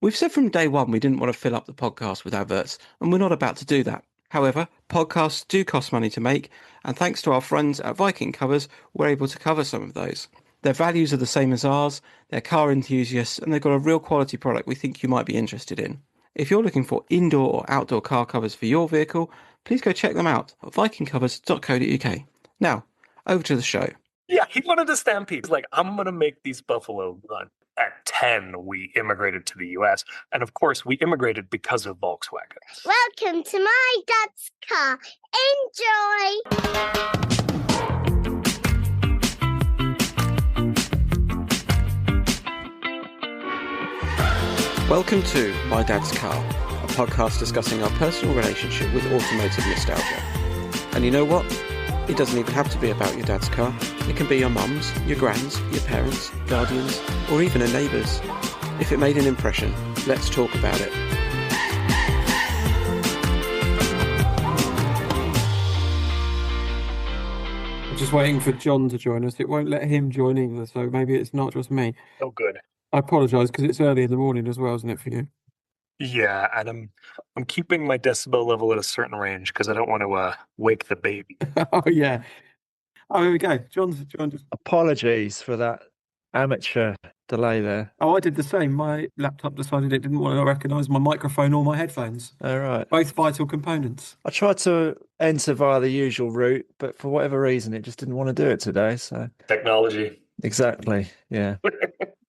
We've said from day one we didn't want to fill up the podcast with adverts, and we're not about to do that. However, podcasts do cost money to make, and thanks to our friends at Viking Covers, we're able to cover some of those. Their values are the same as ours, they're car enthusiasts, and they've got a real quality product we think you might be interested in. If you're looking for indoor or outdoor car covers for your vehicle, please go check them out at vikingcovers.co.uk. Now, over to the show. Yeah, he wanted to stampede. He's like, I'm going to make these buffalo run. At 10, we immigrated to the U.S. And of course, we immigrated because of Volkswagen. Welcome to my dad's car. Enjoy! Welcome to My Dad's Car, a podcast discussing our personal relationship with automotive nostalgia. And you know what? It doesn't even have to be about your dad's car. It can be your mum's, your grand's, your parents', guardians, or even a neighbour's. If it made an impression, let's talk about it. I'm just waiting for John to join us. It won't let him join either, so maybe it's not just me. Oh, good. I apologise because it's early in the morning as well, isn't it, for you? Yeah, and I'm keeping my decibel level at a certain range because I don't want to wake the baby. Oh, yeah. Oh, here we go. John's joined us. Apologies for that amateur delay there. Oh, I did the same. My laptop decided it didn't want to recognise my microphone or my headphones. All right. Both vital components. I tried to enter via the usual route, but for whatever reason, it just didn't want to do it today. So Technology. Exactly. Yeah.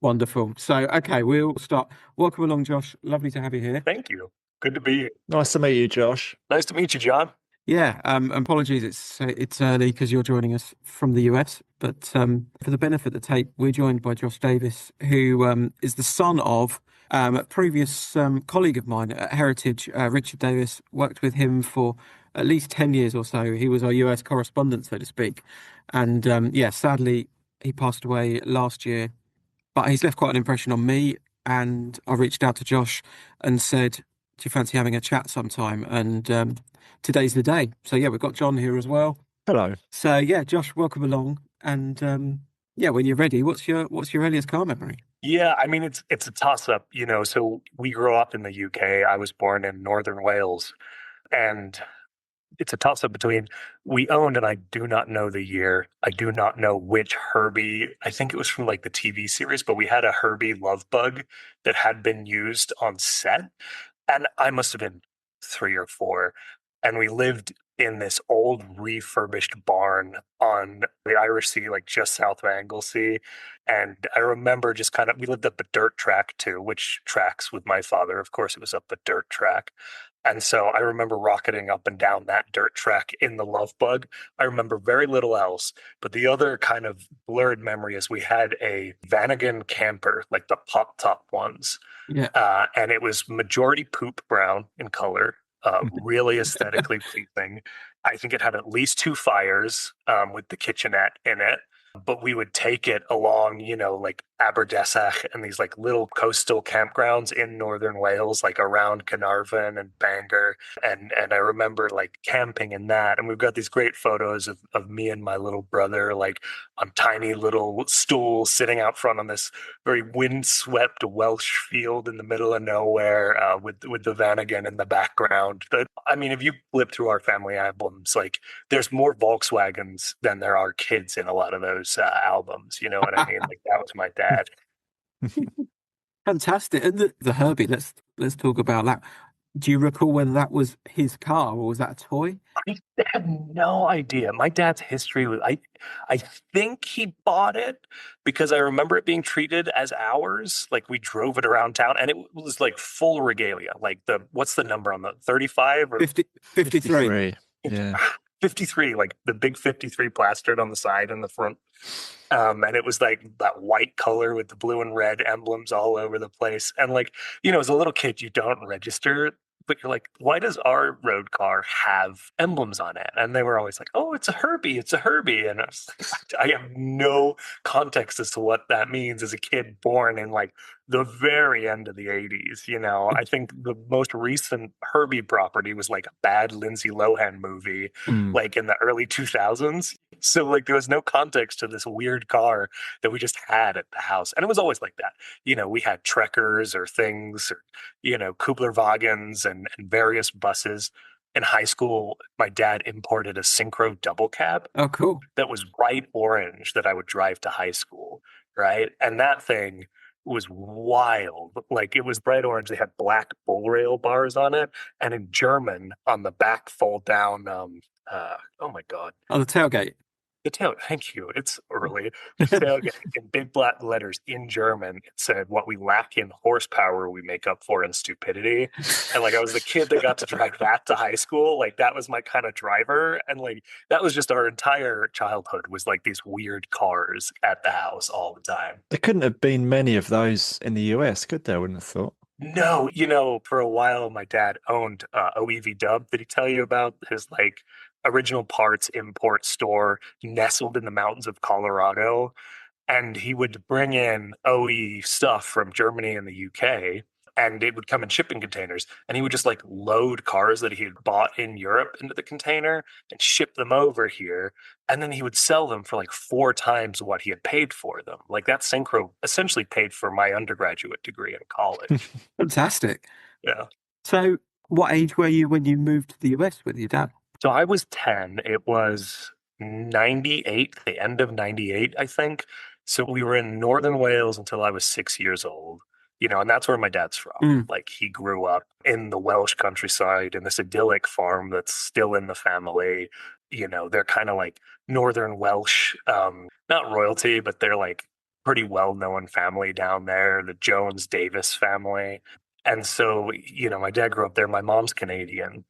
Wonderful. So, okay, we'll start. Welcome along, Josh. Lovely to have you here. Thank you. Good to be here. Nice to meet you, Josh. Nice to meet you, John. Yeah, apologies, it's early because you're joining us from the US, but for the benefit of the tape, we're joined by Josh Davis, who is the son of a previous colleague of mine at Heritage, Richard Davis. Worked with him for at least 10 years or so. He was our US correspondent, so to speak. And sadly, he passed away last year, but he's left quite an impression on me. And I reached out to Josh and said, do you fancy having a chat sometime? And today's the day. So yeah, we've got John here as well. Hello. So yeah, Josh, welcome along. And when you're ready, what's your earliest car memory? Yeah, I mean it's a toss up, so we grew up in the UK. I was born in Northern Wales, and it's a toss up between we owned, and I do not know the year. I do not know which Herbie. I think it was from like the TV series, but we had a Herbie Love Bug that had been used on set, and I must have been 3 or 4. And we lived in this old refurbished barn on the Irish Sea, like just south of Anglesey. And I remember just we lived up a dirt track too, which tracks with my father. Of course, it was up a dirt track. And so I remember rocketing up and down that dirt track in the Love Bug. I remember very little else. But the other kind of blurred memory is we had a Vanagon camper, like the pop top ones. Yeah. And it was majority poop brown in color. Really aesthetically pleasing. I think it had at least 2 fires with the kitchenette in it. But we would take it along, like Aberdessach and these like little coastal campgrounds in Northern Wales, like around Carnarvon and Bangor. And I remember like camping in that. And we've got these great photos of me and my little brother, like on tiny little stools sitting out front on this very windswept Welsh field in the middle of nowhere with the Vanagon in the background. I mean, if you flip through our family albums, like there's more Volkswagens than there are kids in a lot of those albums. You know what I mean? Like that was my dad. Fantastic. And the Herbie, let's talk about that. Do you recall whether that was his car or was that a toy? I have no idea. My dad's history was I think he bought it because I remember it being treated as ours. Like we drove it around town and it was like full regalia. Like what's the number on the 35 or 53? Yeah. 53, like the big 53 plastered on the side and the front. And it was like that white color with the blue and red emblems all over the place. And like, as a little kid, you don't register, but you're like, why does our road car have emblems on it? And they were always like, oh, it's a Herbie. It's a Herbie. And I was like, I have no context as to what that means as a kid born in like the very end of the 80s. I think the most recent Herbie property was like a bad Lindsay Lohan movie, like in the early 2000s. So like there was no context to this weird car that we just had at the house. And it was always like that. We had Trekkers or things, or, Kubler Wagens and various buses. In high school, my dad imported a Syncro double cab. Oh, cool. That was bright orange that I would drive to high school, right? And that thing was wild. Like it was bright orange. They had black bull rail bars on it, and in German on the back fold down. Oh my god, Oh, the tailgate. the tail. Thank you. It's early. The tailgate in big black letters in German. It said, "What we lack in horsepower, we make up for in stupidity." And like I was the kid that got to drive that to high school. Like that was my kind of driver, and like that was just our entire childhood. Was like these weird cars at the house all the time. There couldn't have been many of those in the US, could there? I wouldn't have thought. No, for a while, my dad owned OEV Did he tell you about his like original parts import store nestled in the mountains of Colorado? And he would bring in OE stuff from Germany and the UK, and it would come in shipping containers. And he would just like load cars that he had bought in Europe into the container and ship them over here. And then he would sell them for like 4 times what he had paid for them. Like that Syncro essentially paid for my undergraduate degree in college. Fantastic. Yeah. So what age were you when you moved to the US with your dad? So I was 10. It was 98, the end of 98, I think. So we were in Northern Wales until I was 6 years old, and that's where my dad's from. Like he grew up in the Welsh countryside in this idyllic farm that's still in the family. They're kind of like Northern Welsh, not royalty, but they're like pretty well-known family down there, the Jones Davis family. And so, my dad grew up there. My mom's Canadian.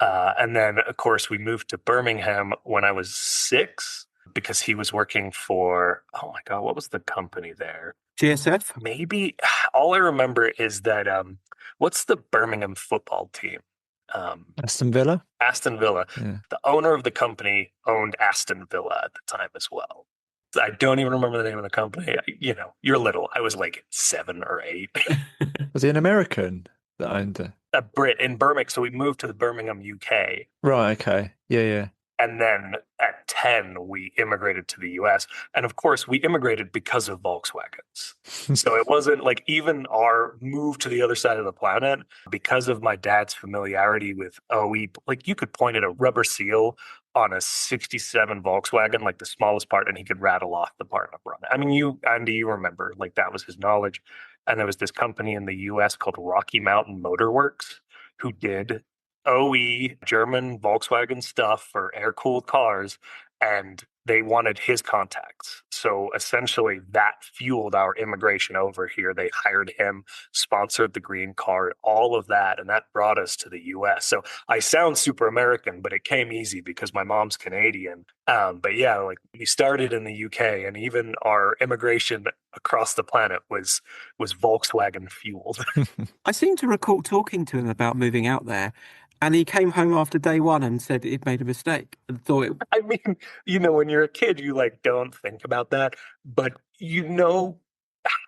And then, of course, we moved to Birmingham when I was 6 because he was working for, oh my God, what was the company there? GSF? Maybe. All I remember is that, what's the Birmingham football team? Aston Villa? Aston Villa. Yeah. The owner of the company owned Aston Villa at the time as well. I don't even remember the name of the company. You're little. I was like 7 or 8. Was he an American that owned it? A Brit in Birmingham. So we moved to Birmingham, UK. Right, okay. Yeah. And then at 10, we immigrated to the US. And of course, we immigrated because of Volkswagens. So it wasn't like even our move to the other side of the planet, because of my dad's familiarity with OE, like you could point at a rubber seal on a 67 Volkswagen, like the smallest part, and he could rattle off the part number on it. I mean, Andy, you remember, like that was his knowledge. And there was this company in the US called Rocky Mountain Motor Works who did OE German Volkswagen stuff for air-cooled cars, and they wanted his contacts. So essentially that fueled our immigration over here. They hired him, sponsored the green card, all of that, and that brought us to the US. So I sound super American, but it came easy because my mom's Canadian. But yeah, like we started in the UK, and even our immigration across the planet was Volkswagen fueled. I seem to recall talking to him about moving out there, and he came home after day one and said he'd made a mistake and thought it. I mean, when you're a kid, you like don't think about that, but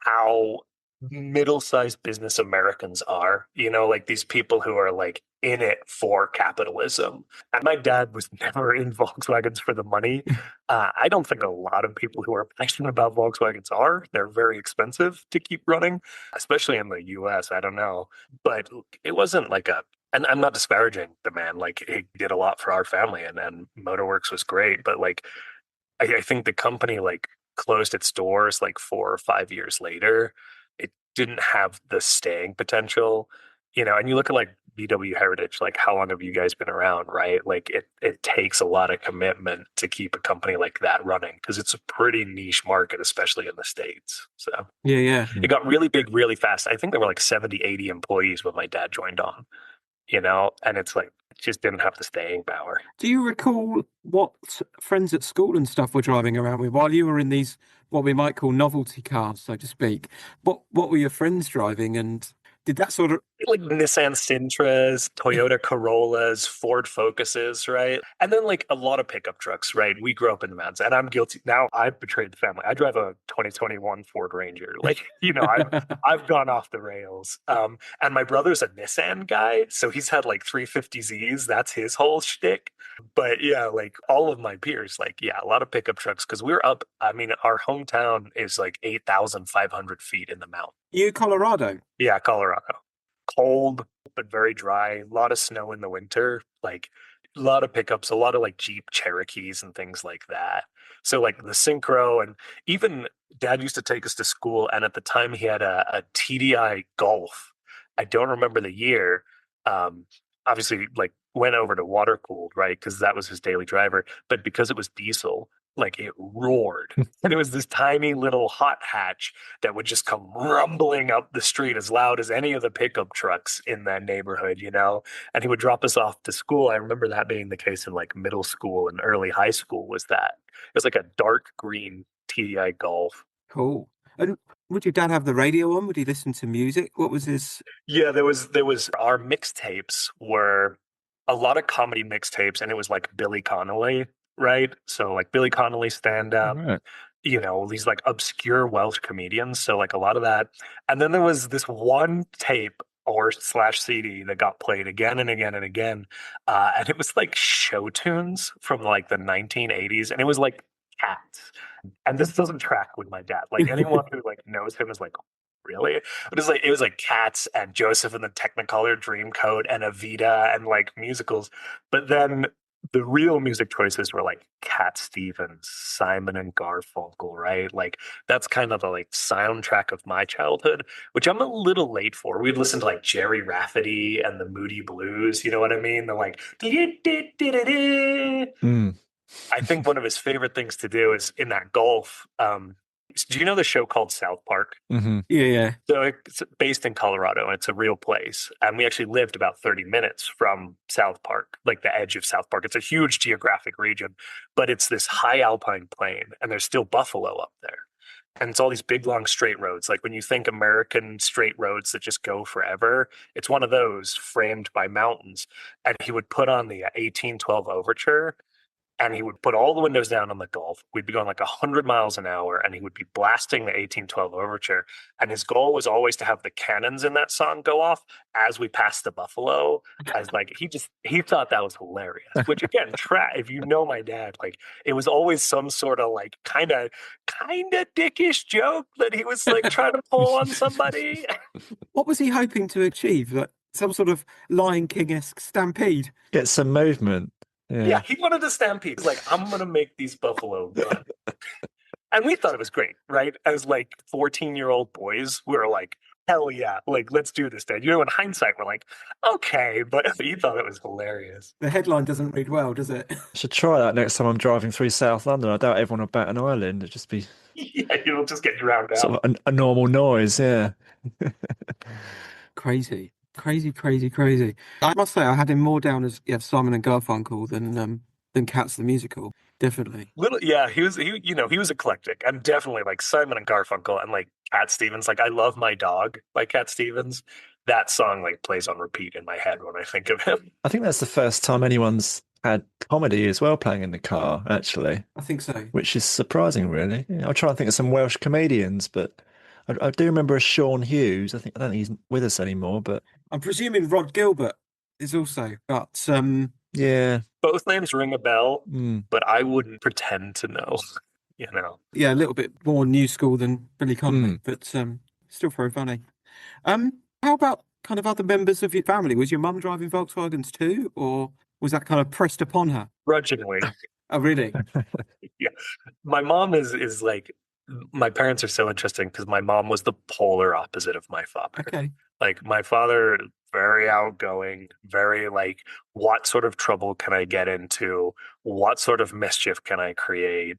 how middle-sized business Americans are, like these people who are like in it for capitalism. And my dad was never in Volkswagens for the money. I don't think a lot of people who are passionate about Volkswagens are. They're very expensive to keep running, especially in the US. I don't know. But it wasn't like and I'm not disparaging the man. Like he did a lot for our family, and Motorworks was great. But like, I think the company like closed its doors like 4 or 5 years later. It didn't have the staying potential, and you look at like VW Heritage, like how long have you guys been around, right? Like it takes a lot of commitment to keep a company like that running because it's a pretty niche market, especially in the States. So Yeah. It got really big really fast. I think there were like 70, 80 employees when my dad joined on. And it's like, it just didn't have the staying power. Do you recall what friends at school and stuff were driving around with while you were in these, what we might call novelty cars, so to speak? What were your friends driving, and Did that sort of like Nissan Sentras, Toyota Corollas, Ford Focuses, right? And then like a lot of pickup trucks, right? We grew up in the mountains, and I'm guilty. Now I've betrayed the family. I drive a 2021 Ford Ranger. Like, I've gone off the rails. And my brother's a Nissan guy, so he's had like 350Zs. That's his whole shtick. But yeah, like all of my peers, like, yeah, a lot of pickup trucks because we're up. I mean, our hometown is like 8,500 feet in the mountain. you Colorado? Yeah, Colorado. Cold, but very dry. A lot of snow in the winter. Like a lot of pickups, a lot of like Jeep Cherokees and things like that. So like the Syncro, and even Dad used to take us to school, and at the time he had a TDI Golf. I don't remember the year. Obviously, like went over to water cooled, right? Because that was his daily driver. But because it was diesel, like it roared. And it was this tiny little hot hatch that would just come rumbling up the street as loud as any of the pickup trucks in that neighborhood, and he would drop us off to school. I remember that being the case in like middle school and early high school. It was like a dark green TDI Golf. Cool. And would your dad have the radio on? Would he listen to music? What was his? Yeah, there was our mixtapes were a lot of comedy mixtapes, and it was like Billy Connolly, right? So like Billy Connolly stand up, Right. These like obscure Welsh comedians. So like a lot of that. And then there was this one tape or slash CD that got played again and again and again. And it was like show tunes from like the 1980s. And it was like Cats. And this doesn't track with my dad. Like anyone who like knows him is like, really? But it was like Cats and Joseph and the Technicolor Dreamcoat and Evita and like musicals. But then the real music choices were like Cat Stevens, Simon and Garfunkel, right? Like that's kind of the like soundtrack of my childhood, which I'm a little late for. We'd listen to like Jerry Rafferty and the Moody Blues, you know what I mean? They're like, Mm. I think one of his favorite things to do is in that Golf. Do you know the show called South Park? Mm-hmm. Yeah. So it's based in Colorado, and it's a real place. And we actually lived about 30 minutes from South Park, like the edge of South Park. It's a huge geographic region, but it's this high alpine plain, and there's still buffalo up there. And it's all these big, long, straight roads. Like when you think American straight roads that just go forever, it's one of those framed by mountains. And he would put on the 1812 Overture, and he would put all the windows down on the Golf. We'd be going like 100 miles an hour, and he would be blasting the 1812 Overture. And his goal was always to have the cannons in that song go off as we passed the buffalo. As like he thought that was hilarious. Which again, if you know my dad, like it was always some sort of like kind of dickish joke that he was like trying to pull on somebody. What was he hoping to achieve? Like some sort of Lion King-esque stampede? Get some movement. Yeah, he wanted to stampede. He's like, I'm going to make these buffalo run. And we thought it was great, right? As like 14-year-old boys, we were like, hell yeah, like, let's do this, Dad. In hindsight, we're like, okay, but he thought it was hilarious. The headline doesn't read well, does it? I should try that next time I'm driving through South London. I doubt everyone will bat an eyelid. It'll just be Yeah, you'll just get drowned out. sort of a normal noise, yeah. Crazy. I must say, I had him more down as Simon and Garfunkel than Cats the musical. Definitely. He was eclectic, and definitely like Simon and Garfunkel and like Cat Stevens. Like I Love My Dog by Cat Stevens. That song like plays on repeat in my head when I think of him. I think that's the first time anyone's had comedy as well playing in the car, actually. I think so. Which is surprising, really. I'll try and think of some Welsh comedians, but I do remember a Sean Hughes. I don't think he's with us anymore, but I'm presuming Rod Gilbert is also, but yeah. Both names ring a bell, Mm. but I wouldn't pretend to know, Yeah, a little bit more new school than Billy Connolly, but still very funny. How about kind of other members of your family? Was your mum driving Volkswagens too, or was that kind of pressed upon her? Grudgingly. Oh, really? Yeah. My mom is like, my parents are so interesting because my mom was the polar opposite of my father. Okay. Like my father, very outgoing, very like, what sort of trouble can I get into? What sort of mischief can I create?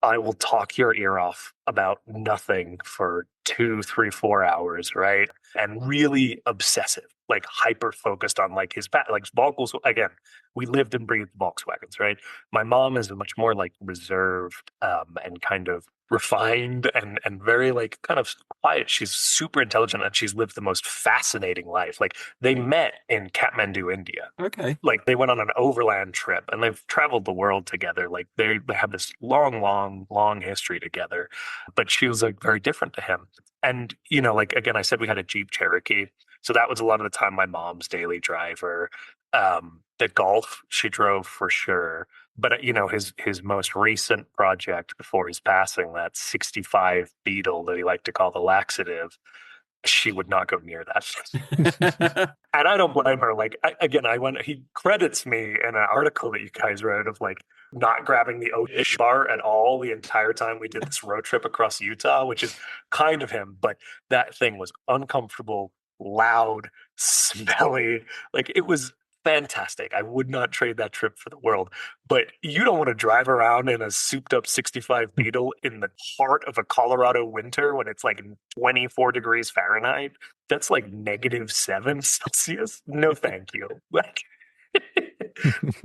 I will talk your ear off about nothing for 2, 3, 4 hours, right? And really obsessive, like hyper focused on like his like Volkswagens. Again, we lived and breathed Volkswagens, right? My mom is much more like reserved and kind of refined and very like kind of quiet. She's super intelligent and she's lived the most fascinating life. Like they met in Kathmandu, India. Okay. Like they went on an overland trip and they've traveled the world together. Like they have this long history together. But she was like very different to him. And, you know, like again, I said we had a Jeep Cherokee. So that was a lot of the time my mom's daily driver. The Golf she drove for sure. But you know, his most recent project before his passing, that 65 Beetle that he liked to call the laxative, she would not go near that. And I don't blame her. Like he credits me in an article that you guys wrote of like not grabbing the Otish bar at all the entire time we did this road trip across Utah, which is kind of him. But that thing was uncomfortable, loud, smelly. Like it was fantastic. I would not trade that trip for the world. But you don't want to drive around in a souped up 65 Beetle in the heart of a Colorado winter when it's like 24 degrees Fahrenheit. That's like -7 Celsius. No, thank you. Like,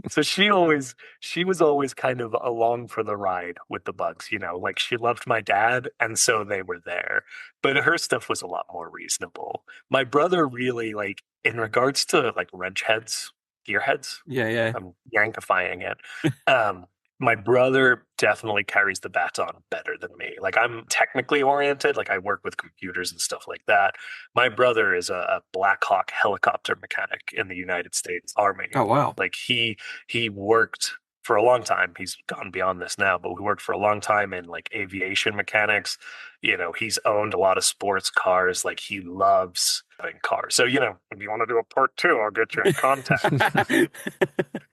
so she was always kind of along for the ride with the bugs, you know, like she loved my dad. And so they were there, but her stuff was a lot more reasonable. My brother really like, in regards to like wrench heads, gear heads. Yeah. I'm yankifying it. My brother definitely carries the baton better than me. Like I'm technically oriented, like I work with computers and stuff like that. My brother is a Black Hawk helicopter mechanic in the United States Army. Oh, wow. Like he worked for a long time. He's gone beyond this now, but we worked for a long time in like aviation mechanics. You know, he's owned a lot of sports cars. Like he loves cars. So, you know, if you want to do a part 2, I'll get you in contact.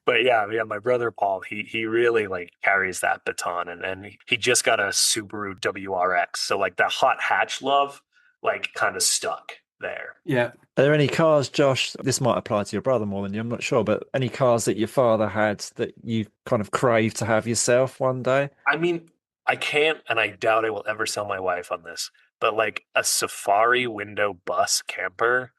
But yeah, my brother Paul, he really like carries that baton, and he just got a Subaru WRX. So like that hot hatch love, like kind of stuck there. Yeah. Are there any cars, Josh? This might apply to your brother more than you, I'm not sure, but any cars that your father had that you kind of crave to have yourself one day? I mean, I can't, and I doubt I will ever sell my wife on this, but like a safari window bus camper.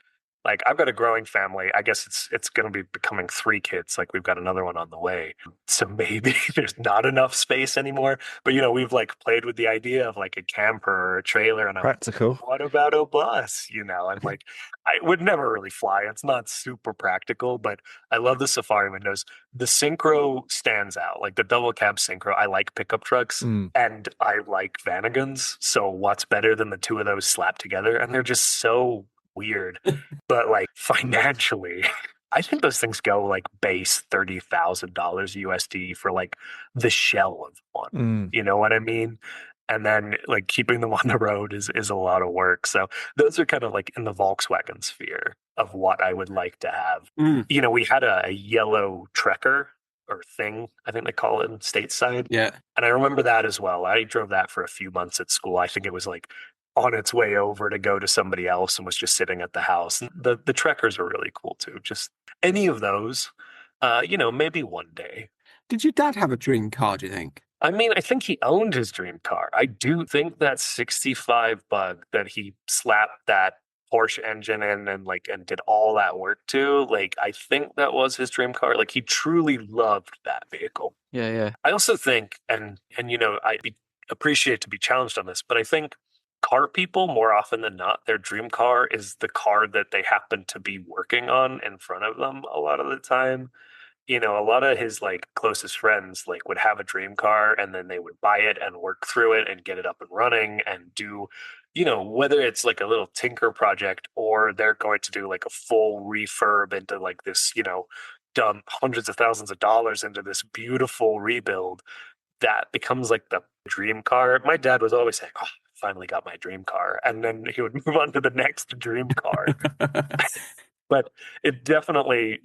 Like I've got a growing family. I guess it's going to be becoming 3 kids. Like we've got another one on the way. So maybe there's not enough space anymore. But you know, we've like played with the idea of like a camper or a trailer, and I'm Practical. like, what about a bus? You know, I'm like, I would never really fly. It's not super practical, but I love the safari windows. The Syncro stands out. Like the double cab Syncro. I like pickup trucks and I like Vanagons. So what's better than the two of those slapped together? And they're just so weird. But like financially, I think those things go like base $30,000 USD for like the shell of one. You know what I mean? And then like keeping them on the road is a lot of work. So those are kind of like in the Volkswagen sphere of what I would like to have. You know, we had a yellow Trekker or thing, I think they call it stateside. Yeah. And I remember that as well. I drove that for a few months at school. I think it was like on its way over to go to somebody else and was just sitting at the house. The Trekkers are really cool too. Just any of those, you know, maybe one day. Did your dad have a dream car, do you think? I mean, I think he owned his dream car. I do think that 65 Bug that he slapped that Porsche engine in and did all that work to, like, I think that was his dream car. Like, he truly loved that vehicle. Yeah. I also think, and you know, appreciate to be challenged on this, but I think car people, more often than not, their dream car is the car that they happen to be working on in front of them a lot of the time. You know, a lot of his like closest friends like would have a dream car and then they would buy it and work through it and get it up and running and do, you know, whether it's like a little tinker project or they're going to do like a full refurb into like this, you know, dump hundreds of thousands of dollars into this beautiful rebuild that becomes like the dream car. My dad was always saying, "Oh, finally got my dream car," and then he would move on to the next dream car. But it definitely,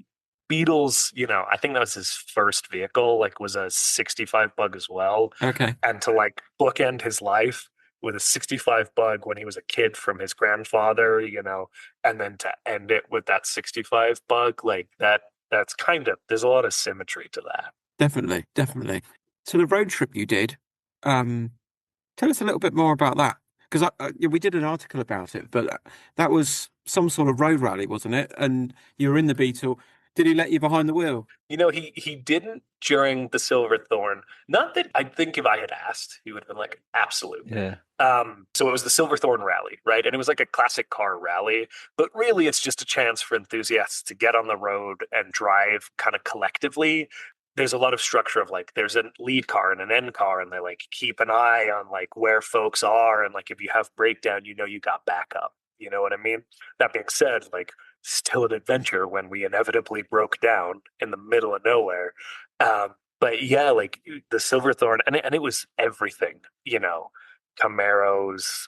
Beetles, you know, I think that was his first vehicle, like was a 65 Bug as well. Okay. And to like bookend his life with a 65 Bug when he was a kid from his grandfather, you know, and then to end it with that 65 Bug, like that's kind of, there's a lot of symmetry to that. Definitely. So the road trip you did, tell us a little bit more about that. Because we did an article about it, but that was some sort of road rally, wasn't it? And you were in the Beetle. Did he let you behind the wheel? He didn't during the Silverthorne. Not that I think if I had asked, he would have been like, absolutely. Yeah. So it was the Silverthorne rally, right? And it was like a classic car rally, but really it's just a chance for enthusiasts to get on the road and drive kind of collectively. There's a lot of structure of like, there's a lead car and an end car, and they like keep an eye on like where folks are. And like, if you have breakdown, you got backup. You know what I mean? That being said, like, still an adventure when we inevitably broke down in the middle of nowhere. But yeah, like the Silverthorne, and it was everything, Camaros,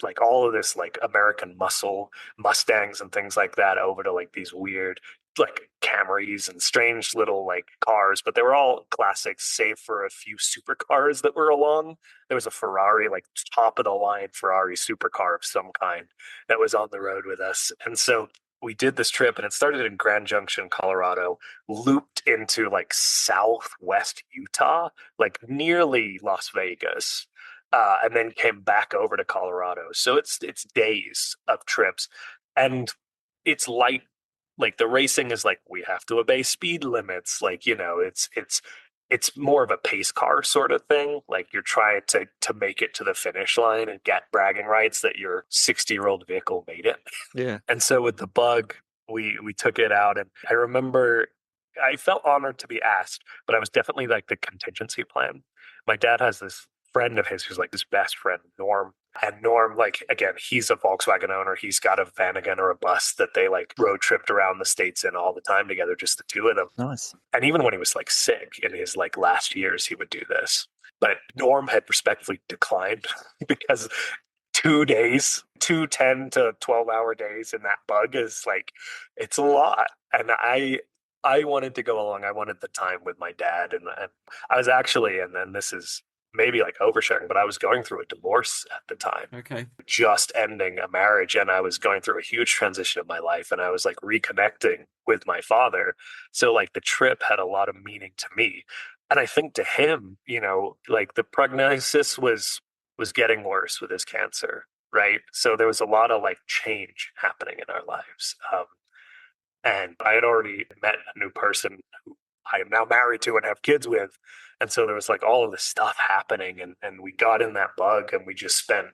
like all of this like American muscle, Mustangs and things like that, over to like these weird like Camrys and strange little like cars, but they were all classics, save for a few supercars that were along. There was a Ferrari, like top of the line Ferrari supercar of some kind, that was on the road with us. And so we did this trip, and it started in Grand Junction, Colorado, looped into like southwest Utah, like nearly Las Vegas, and then came back over to Colorado. So it's days of trips, and it's light. Like the racing is like, we have to obey speed limits. Like, it's more of a pace car sort of thing. Like you're trying to make it to the finish line and get bragging rights that your 60-year-old vehicle made it. Yeah. And so with the Bug, we took it out, and I remember I felt honored to be asked, but I was definitely like the contingency plan. My dad has this friend of his who's like his best friend, Norm. And Norm, like, again, he's a Volkswagen owner. He's got a Vanagon or a bus that they like road tripped around the States in all the time together, just the two of them. Nice. And even when he was like sick in his like last years, he would do this. But Norm had respectfully declined because 2 days, 10 to 12-hour days in that Bug is like, it's a lot. And I wanted to go along. I wanted the time with my dad. And I was actually, and then this is maybe like oversharing, but I was going through a divorce at the time. Okay. Just ending a marriage, and I was going through a huge transition in my life, and I was like reconnecting with my father. So like the trip had a lot of meaning to me. And I think to him, like the prognosis was getting worse with his cancer, right? So there was a lot of like change happening in our lives. And I had already met a new person who I am now married to and have kids with. And so there was like all of this stuff happening, and we got in that Bug, and we just spent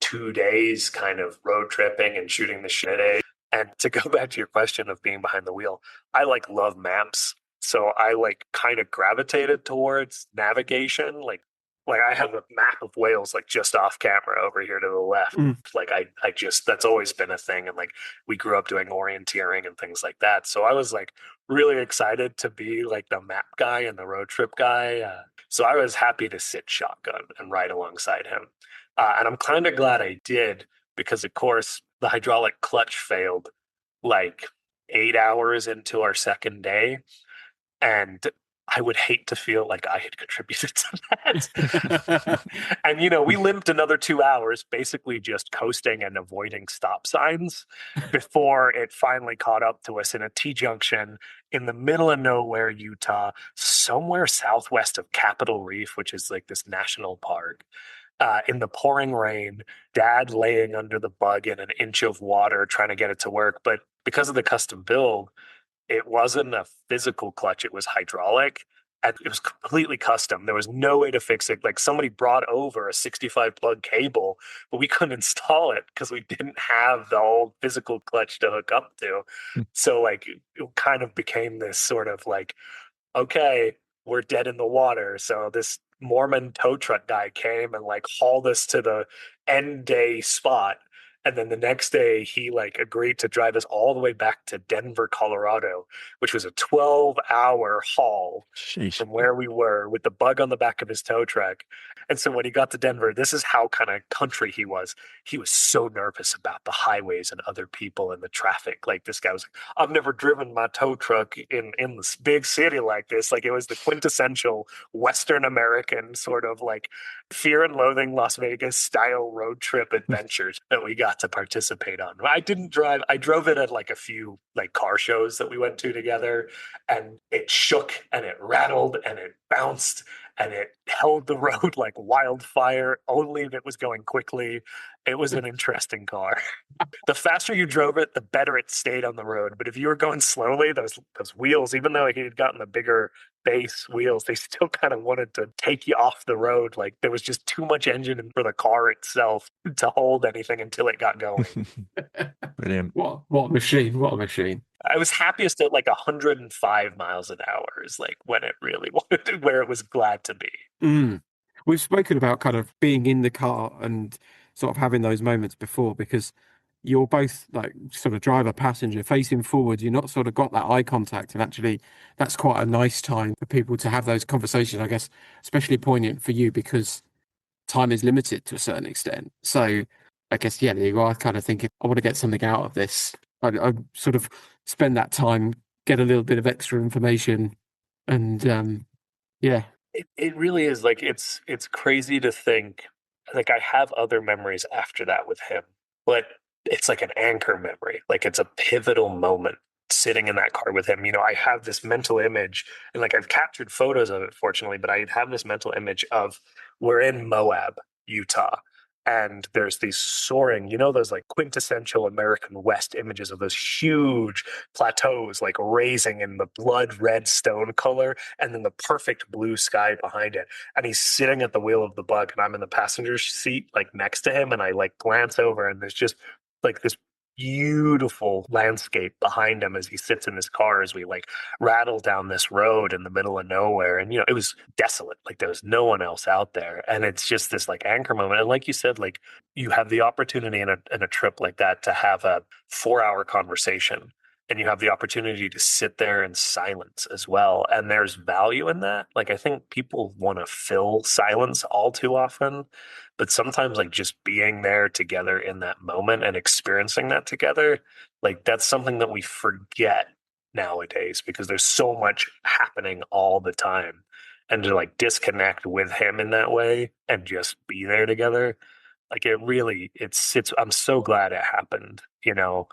2 days kind of road tripping and shooting the shit. And to go back to your question of being behind the wheel, I like love maps. So I like kind of gravitated towards navigation. Like I have a map of Wales like just off camera over here to the left. Like I just, that's always been a thing. And like we grew up doing orienteering and things like that. So I was like really excited to be like the map guy and the road trip guy. So I was happy to sit shotgun and ride alongside him. And I'm kind of glad I did, because of course the hydraulic clutch failed like 8 hours into our second day. And I would hate to feel like I had contributed to that. And, we limped another 2 hours, basically just coasting and avoiding stop signs before it finally caught up to us in a T-junction in the middle of nowhere, Utah, somewhere southwest of Capitol Reef, which is like this national park. In the pouring rain, Dad laying under the Bug in an inch of water trying to get it to work. But because of the custom build, it wasn't a physical clutch, it was hydraulic, and it was completely custom. There was no way to fix it. Like somebody brought over a 65 plug cable, but we couldn't install it because we didn't have the old physical clutch to hook up to. So like it kind of became this sort of like, okay, we're dead in the water. So this Mormon tow truck guy came and like hauled us to the end day spot. And then the next day, he like agreed to drive us all the way back to Denver, Colorado, which was a 12-hour haul from where we were with the Bug on the back of his tow truck. And so when he got to Denver, this is how kind of country he was. He was so nervous about the highways and other people and the traffic. Like this guy was like, I've never driven my tow truck in this big city like this. Like it was the quintessential Western American sort of like Fear and Loathing Las Vegas style road trip adventures that we got to participate on. I didn't drive. I drove it at like a few like car shows that we went to together, and it shook and it rattled and it bounced. and it held the road like wildfire, only if it was going quickly. It was an interesting car. The faster you drove it, the better it stayed on the road. But if you were going slowly, those wheels, even though he had gotten the bigger base wheels, they still kind of wanted to take you off the road. Like there was just too much engine for the car itself to hold anything until it got going. Brilliant. What a machine! What a machine! I was happiest at like 105 miles an hour is like when it really wanted to, where it was glad to be. We've spoken about kind of being in the car and sort of having those moments before, because you're both like sort of driver passenger facing forward. You're not sort of got that eye contact, and actually that's quite a nice time for people to have those conversations, I guess, especially poignant for you because time is limited to a certain extent. So I guess, yeah, you are kind of thinking, I want to get something out of this. I sort of spend that time, get a little bit of extra information, and yeah. It really is like it's crazy to think like I have other memories after that with him, but it's like an anchor memory. Like it's a pivotal moment sitting in that car with him. You know, I have this mental image and like I've captured photos of it fortunately, but I have this mental image of we're in Moab, Utah. And there's these soaring, you know, those like quintessential American West images of those huge plateaus, like raising in the blood red stone color, and then the perfect blue sky behind it. And he's sitting at the wheel of the Bug, and I'm in the passenger seat, like next to him, and I like glance over, and there's just like this beautiful landscape behind him as he sits in his car as we like rattle down this road in the middle of nowhere. And you know, it was desolate, like there was no one else out there, and it's just this like anchor moment. And like you said, like you have the opportunity in a trip like that to have a 4-hour conversation, and you have the opportunity to sit there in silence as well, and there's value in that. Like I think people want to fill silence all too often, but sometimes like just being there together in that moment and experiencing that together, like that's something that we forget nowadays because there's so much happening all the time. And to like disconnect with him in that way and just be there together, like it really, it's I'm so glad it happened, you know.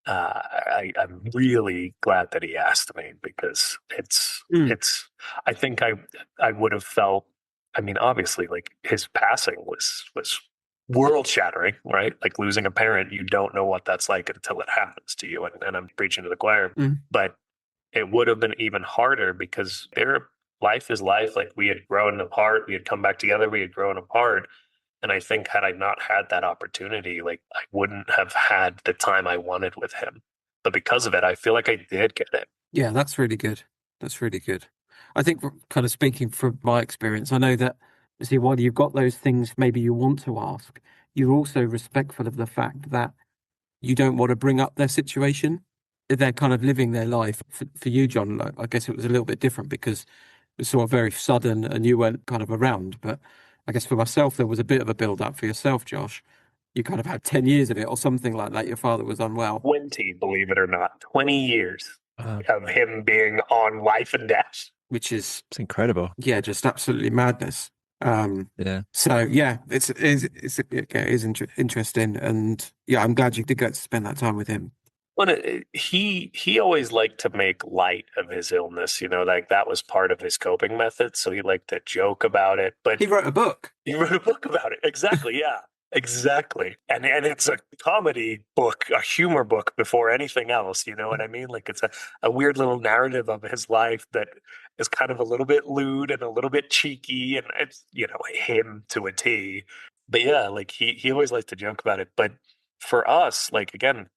I'm really glad that he asked me because it's I think I would have felt, I mean, obviously, like his passing was world shattering, right? Like losing a parent, you don't know what that's like until it happens to you. And I'm preaching to the choir, but it would have been even harder because their life is life. Like we had grown apart, we had come back together, we had grown apart. And I think had I not had that opportunity, like I wouldn't have had the time I wanted with him. But because of it, I feel like I did get it. Yeah, that's really good. That's really good. I think kind of speaking from my experience, I know that, see, while you've got those things maybe you want to ask, you're also respectful of the fact that you don't want to bring up their situation. They're kind of living their life. For you, John, I guess it was a little bit different because it was sort of very sudden and you weren't kind of around. But I guess for myself, there was a bit of a build up for yourself, Josh. You kind of had 10 years of it or something like that. Your father was unwell. 20, believe it or not, 20 years of him being on life and death. Which is, It's incredible. yeah, just absolutely madness. Yeah. So yeah, it's interesting, and yeah, I'm glad you did get to spend that time with him. Well, he always liked to make light of his illness, you know, like that was part of his coping method. So he liked to joke about it. But He wrote a book. He wrote a book about it. Exactly. Yeah. Exactly. And it's a comedy book, a humor book before anything else. You know what I mean? Like it's a weird little narrative of his life that is kind of a little bit lewd and a little bit cheeky, and it's, you know, him to a T. But yeah, like he always liked to joke about it. But for us, like again,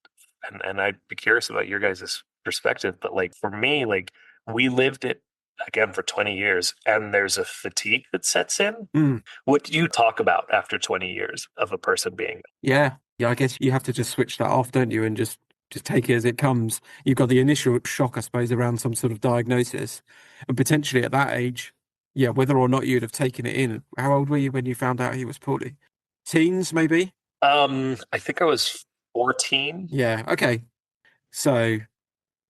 and I'd be curious about your guys' perspective, but like for me, like we lived it again for 20 years and there's a fatigue that sets in. What do you talk about after 20 years of a person being? Yeah, I guess you have to just switch that off, don't you, and just take it as it comes. You've got the initial shock, I suppose, around some sort of diagnosis, and potentially at that age, yeah, whether or not you'd have taken it in. How old were you when you found out he was poorly? Teens, maybe? I think I was 14. Yeah, okay. So,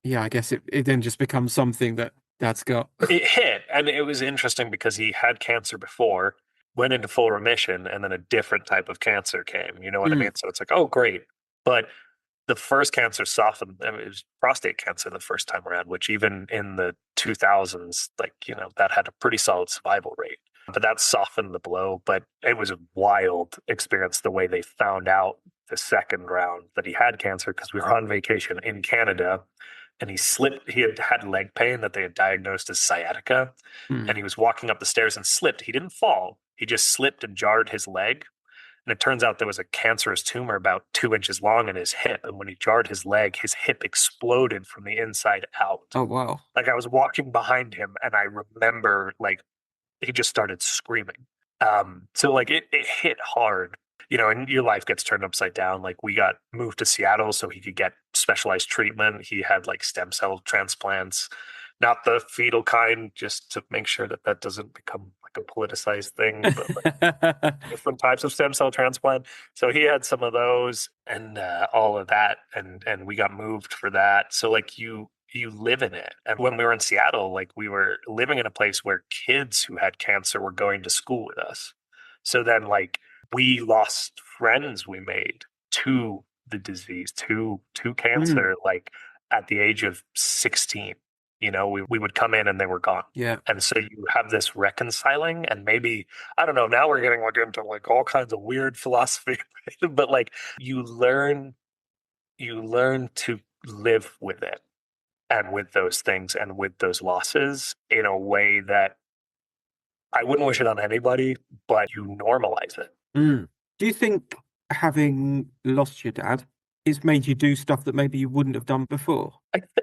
yeah, I guess it then just becomes something that Dad's got. It hit, and it was interesting because he had cancer before, went into full remission, and then a different type of cancer came. You know what I mean? So it's like, oh, great. But the first cancer softened. I mean, it was prostate cancer the first time around, which even in the 2000s, like, that had a pretty solid survival rate. But that softened the blow. But it was a wild experience the way they found out the second round that he had cancer, because we were on vacation in Canada and he slipped. He had leg pain that they had diagnosed as sciatica. And he was walking up the stairs and slipped. He didn't fall. He just slipped and jarred his leg. And it turns out there was a cancerous tumor about 2 inches long in his hip. And when he jarred his leg, his hip exploded from the inside out. Oh, wow. Like, I was walking behind him and I remember, like, he just started screaming. So like it hit hard, and your life gets turned upside down. Like, we got moved to Seattle so he could get specialized treatment. He had like stem cell transplants, not the fetal kind, just to make sure that doesn't become like a politicized thing, but like different types of stem cell transplant. So he had some of those and all of that, and we got moved for that. So like you live in it. And when we were in Seattle, like, we were living in a place where kids who had cancer were going to school with us. So then, like, we lost friends we made to the disease, to cancer, like at the age of 16. We would come in and they were gone. Yeah. And so you have this reconciling, and maybe, I don't know, now we're getting like into like all kinds of weird philosophy, but like you learn to live with it and with those things and with those losses in a way that I wouldn't wish it on anybody, but you normalize it. Do you think having lost your dad has made you do stuff that maybe you wouldn't have done before?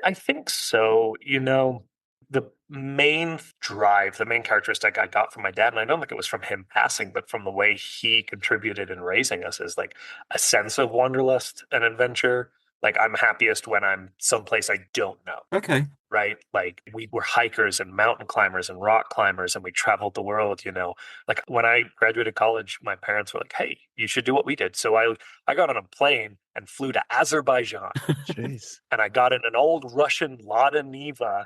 I think so. The main drive, the main characteristic I got from my dad, and I don't think it was from him passing, but from the way he contributed in raising us, is like a sense of wanderlust and adventure. Like, I'm happiest when I'm someplace I don't know. Okay. Right? Like, we were hikers and mountain climbers and rock climbers, and we traveled the world, Like, when I graduated college, my parents were like, hey, you should do what we did. So I got on a plane and flew to Azerbaijan. Jeez. And I got in an old Russian Lada Niva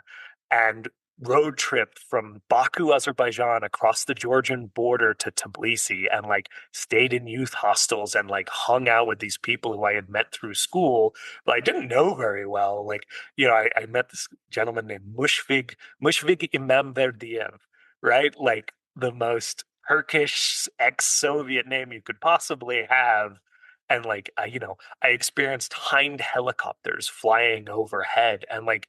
and road trip from Baku, Azerbaijan, across the Georgian border to Tbilisi, and like stayed in youth hostels and like hung out with these people who I had met through school, but I didn't know very well. Like, I met this gentleman named Mushfig Imamverdiev, right? Like the most Turkish ex-Soviet name you could possibly have. And like, I experienced hind helicopters flying overhead, and like,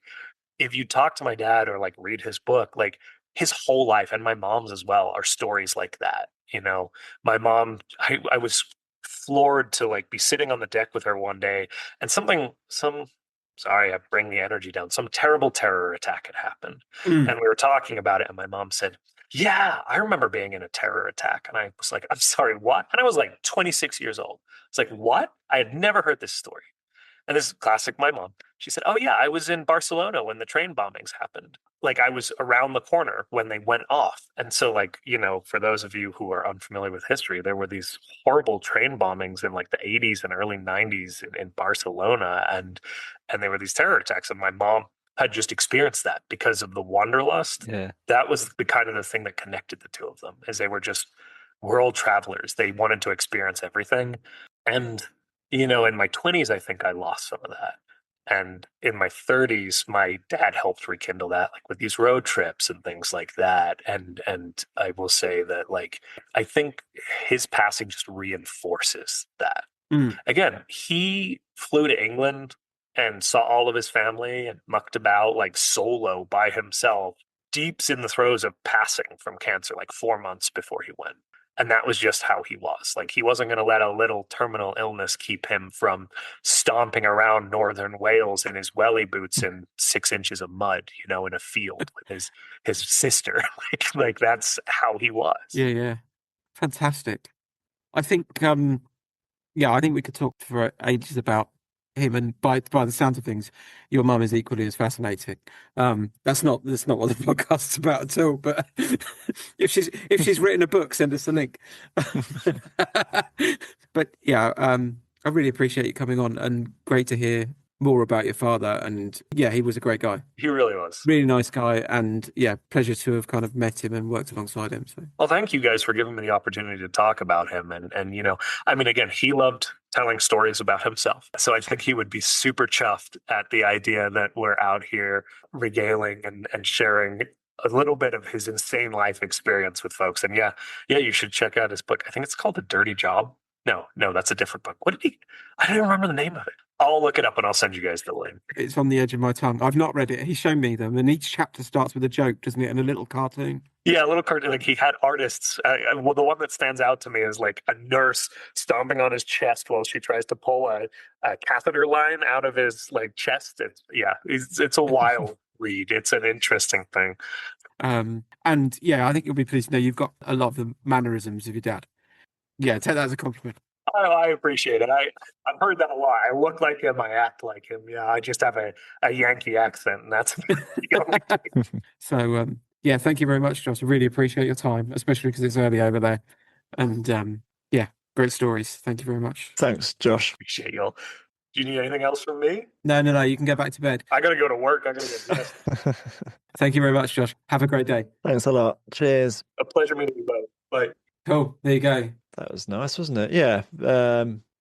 if you talk to my dad or like read his book, like his whole life, and my mom's as well, are stories like that. My mom, I was floored to like be sitting on the deck with her one day, and sorry, I bring the energy down. Some terrible terror attack had happened. And we were talking about it, and my mom said, yeah, I remember being in a terror attack. And I was like, I'm sorry, what? And I was like 26 years old. It's like, what? I had never heard this story. And this is classic my mom. She said, oh, yeah, I was in Barcelona when the train bombings happened. Like, I was around the corner when they went off. And so, like, for those of you who are unfamiliar with history, there were these horrible train bombings in like the 80s and early 90s in Barcelona. And there were these terror attacks. And my mom had just experienced that because of the wanderlust. Yeah. That was the kind of the thing that connected the two of them, is they were just world travelers. They wanted to experience everything. And in my 20s, I think I lost some of that. And in my 30s, my dad helped rekindle that, like with these road trips and things like that. And I will say that, like, I think his passing just reinforces that. Again, he flew to England and saw all of his family and mucked about like solo by himself, deep in the throes of passing from cancer, like 4 months before he went. And that was just how he was. Like, he wasn't going to let a little terminal illness keep him from stomping around northern Wales in his welly boots in 6 inches of mud, in a field with his sister. like that's how he was. Yeah. Fantastic. I think, I think we could talk for ages about him, and by the sounds of things, your mum is equally as fascinating. That's not what the podcast's about at all. But if she's written a book, send us a link. But yeah, I really appreciate you coming on, and great to hear more about your father. And yeah, he was a great guy. He really was. Really nice guy. And yeah, pleasure to have kind of met him and worked alongside him. So Well, thank you guys for giving me the opportunity to talk about him. And I mean, again, he loved telling stories about himself. So I think he would be super chuffed at the idea that we're out here regaling and sharing a little bit of his insane life experience with folks. And yeah, you should check out his book. I think it's called The Dirty Job. No, that's a different book. I don't remember the name of it. I'll look it up and I'll send you guys the link. it's on the edge of my tongue. I've not read it. He's shown me them, and each chapter starts with a joke, doesn't it? And a little cartoon. Yeah, a little cartoon. Like he had artists. Well, the one that stands out to me is like a nurse stomping on his chest while she tries to pull a catheter line out of his like chest. It's a wild read. It's an interesting thing. And yeah, I think you'll be pleased to know you've got a lot of the mannerisms of your dad. Yeah, take that as a compliment. I appreciate it. I've heard that a lot. I look like him. I act like him. Yeah, I just have a Yankee accent, and that's So yeah, thank you very much, Josh. I really appreciate your time, especially because it's early over there. And yeah, great stories. Thank you very much. Thanks, Josh. appreciate y'all. Do you need anything else from me? No, you can go back to bed. I gotta go to work. I gotta get dressed. Thank you very much, Josh. Have a great day. Thanks a lot. Cheers. A pleasure meeting you both. Bye. Cool. There you go. That was nice, wasn't it? Yeah.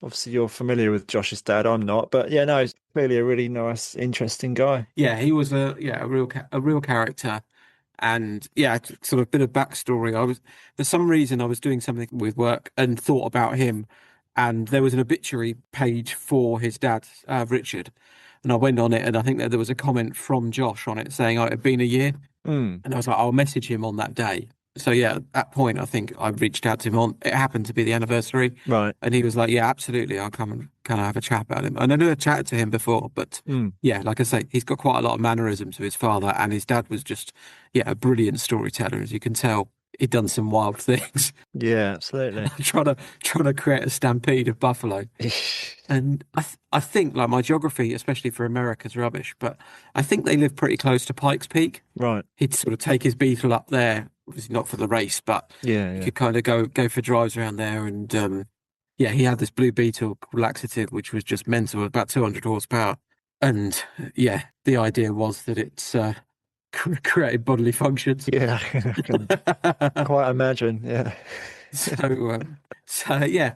Obviously, you're familiar with Josh's dad. I'm not, but yeah, no, he's clearly a really nice, interesting guy. Yeah, he was a real character. And yeah, sort of a bit of backstory. For some reason, I was doing something with work and thought about him, and there was an obituary page for his dad, Richard, and I went on it, and I think that there was a comment from Josh on it saying, "Oh, it had been a year," and I was like, "I'll message him on that day." So yeah, at that point, I think I reached out to him it happened to be the anniversary, right? And he was like, "Yeah, absolutely, I'll come and kind of have a chat about him." And I never chatted to him before, but yeah, like I say, he's got quite a lot of mannerisms of his father, and his dad was just a brilliant storyteller, as you can tell. He'd done some wild things. Yeah, absolutely. trying to create a stampede of buffalo. And I think, like, my geography, especially for America's rubbish, but I think they live pretty close to Pikes Peak. Right. He'd sort of take his Beetle up there, obviously not for the race, but he could kind of go for drives around there. And he had this Blue Beetle called Laxative, which was just mental, about 200 horsepower. And yeah, the idea was that it's created bodily functions. Yeah, I can quite imagine. Yeah. So yeah.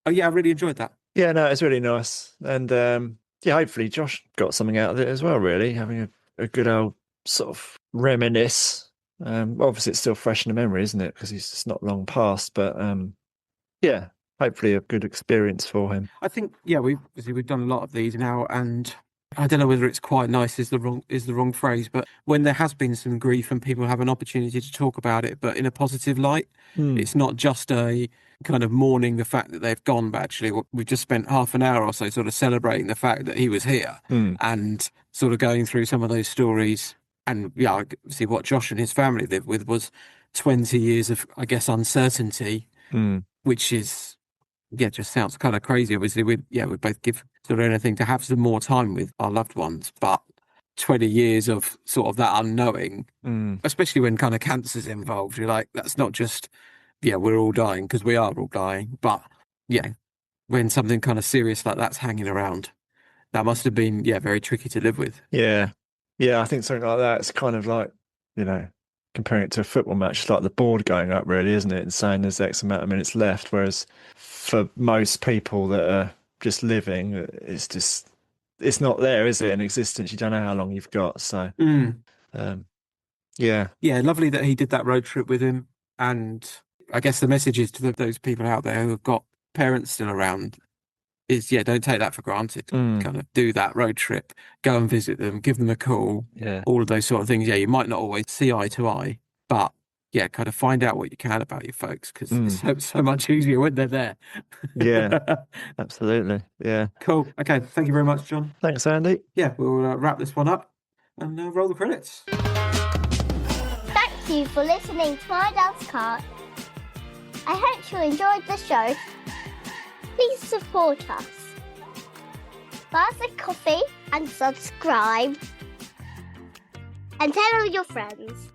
Oh yeah, I really enjoyed that. Yeah, no, it's really nice. And hopefully Josh got something out of it as well, really, having a good old sort of reminisce. Obviously it's still fresh in the memory, isn't it? Because it's not long past, but yeah, hopefully a good experience for him. I think we've done a lot of these now, and I don't know whether it's quite nice is the wrong phrase, but when there has been some grief and people have an opportunity to talk about it, but in a positive light, it's not just a kind of mourning the fact that they've gone, but actually we've just spent half an hour or so sort of celebrating the fact that he was here and sort of going through some of those stories. And yeah, see what Josh and his family lived with was 20 years of, I guess, uncertainty, which is, just sounds kind of crazy. Obviously, we both give sort of anything to have some more time with our loved ones, but 20 years of sort of that unknowing, especially when kind of cancer's involved, you're like, that's not just, we're all dying, because we are all dying, but when something kind of serious like that's hanging around, that must have been, very tricky to live with. Yeah. Yeah, I think something like that, it's kind of like, comparing it to a football match, it's like the board going up, really, isn't it? And saying there's X amount of minutes left, whereas for most people that are just living, it's not there, is it? In existence, you don't know how long you've got. So, yeah, lovely that he did that road trip with him. And I guess the message is to those people out there who have got parents still around is, don't take that for granted. Kind of do that road trip, go and visit them, give them a call, all of those sort of things. You might not always see eye to eye, but kind of find out what you can about your folks, because it's so much easier when they're there. Yeah, absolutely. Yeah. Cool. Okay. Thank you very much, John. Thanks, Andy. Yeah, we'll wrap this one up and roll the credits. Thank you for listening to My Dad's Car. I hope you enjoyed the show. Please support us. Buy us a coffee and subscribe. And tell all your friends.